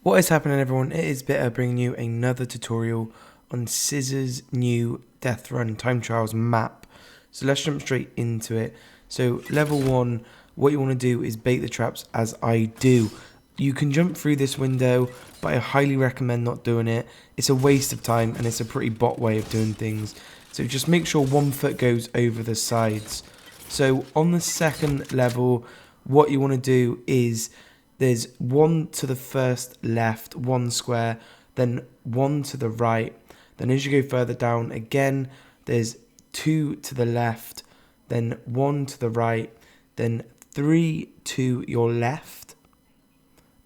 What is happening, everyone? It is Bitter bringing you another tutorial on Cizzorz new Deathrun time trials map. So let's jump straight into it. So level 1, what you want to do is bait the traps as I do. You can jump through this window, but I highly recommend not doing it. It's a waste of time and it's a pretty bot way of doing things. So just make sure 1 foot goes over the sides. So on the second level, what you want to do is there's 1 to the first left, 1 square, then 1 to the right. Then as you go further down again, there's 2 to the left, then 1 to the right, then 3 to your left,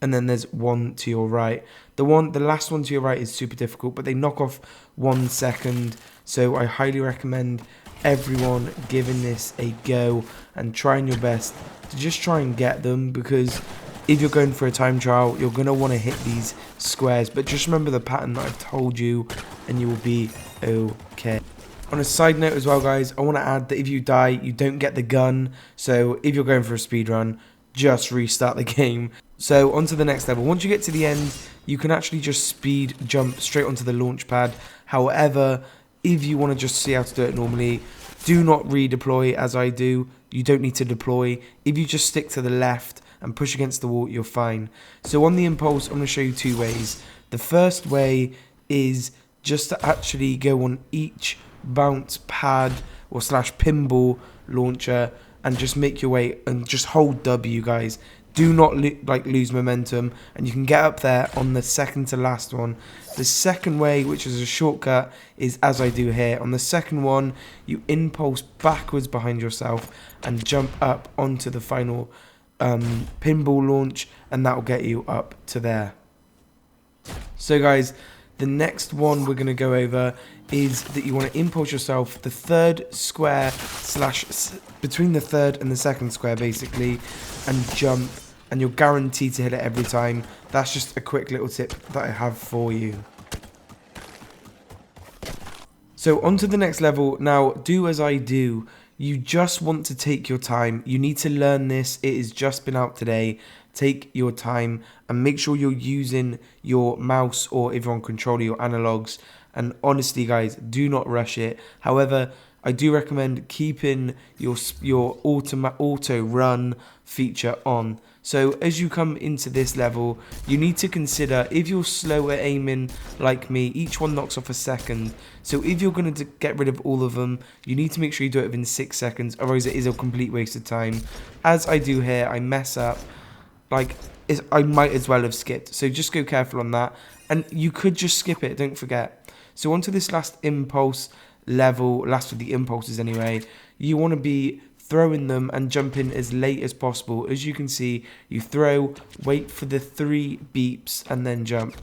and then there's 1 to your right. The last one to your right is super difficult, but they knock off 1 second. So I highly recommend everyone giving this a go and trying your best to just try and get them, because if you're going for a time trial, you're going to want to hit these squares, but just remember the pattern that I've told you and you will be okay. On a side note as well, guys, I want to add that if you die, you don't get the gun. So if you're going for a speed run, just restart the game. So on to the next level. Once you get to the end, you can actually just speed jump straight onto the launch pad. However, if you want to just see how to do it normally, do not redeploy as I do. You don't need to deploy. If you just stick to the left and push against the wall, you're fine. So on the impulse, I'm going to show you 2 ways. The first way is just to actually go on each bounce pad or / pinball launcher and just make your way and just hold W, guys. Do not lose momentum, and you can get up there on the second to last one. The second way, which is a shortcut, is as I do here. On the second one, you impulse backwards behind yourself and jump up onto the final pinball launch, and that will get you up to there. So guys, the next one we're going to go over is that you want to impulse yourself the third square / between the third and the second square basically, and jump, and you're guaranteed to hit it every time. That's just a quick little tip that I have for you. So on to the next level. Now do as I do. You just want to take your time. You need to learn this. It has just been out today. Take your time and make sure you're using your mouse, or if you're on controller, your analogs. And honestly, guys, do not rush it. However, I do recommend keeping your auto run feature on. So as you come into this level, you need to consider, if you're slow at aiming like me, each one knocks off a second. So if you're going to get rid of all of them, you need to make sure you do it within 6 seconds, otherwise it is a complete waste of time. As I do here, I mess up. I might as well have skipped. So just go careful on that. And you could just skip it, don't forget. So onto this last impulse level, last of the impulses anyway, you want to be throwing them and jumping as late as possible. As you can see, you throw, wait for the 3 beeps, and then jump.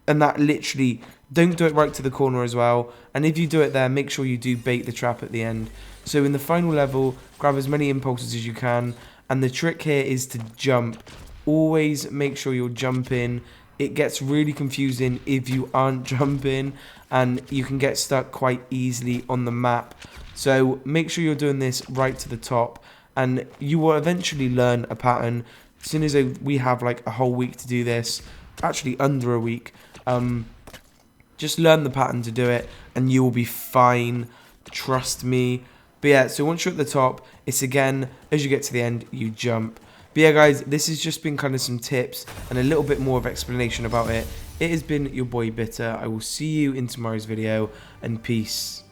And that literally, don't do it right to the corner as well. And if you do it there, make sure you do bait the trap at the end. So in the final level, grab as many impulses as you can. And the trick here is to jump. Always make sure you're jumping. It gets really confusing if you aren't jumping, and you can get stuck quite easily on the map. So make sure you're doing this right to the top, and you will eventually learn a pattern. As soon as we have like a whole week to do this, actually under a week, just learn the pattern to do it and you will be fine, trust me. But yeah, so once you're at the top, it's again, as you get to the end, you jump. But yeah, guys, this has just been kind of some tips and a little bit more of explanation about it. It has been your boy Bitter. I will see you in tomorrow's video, and peace.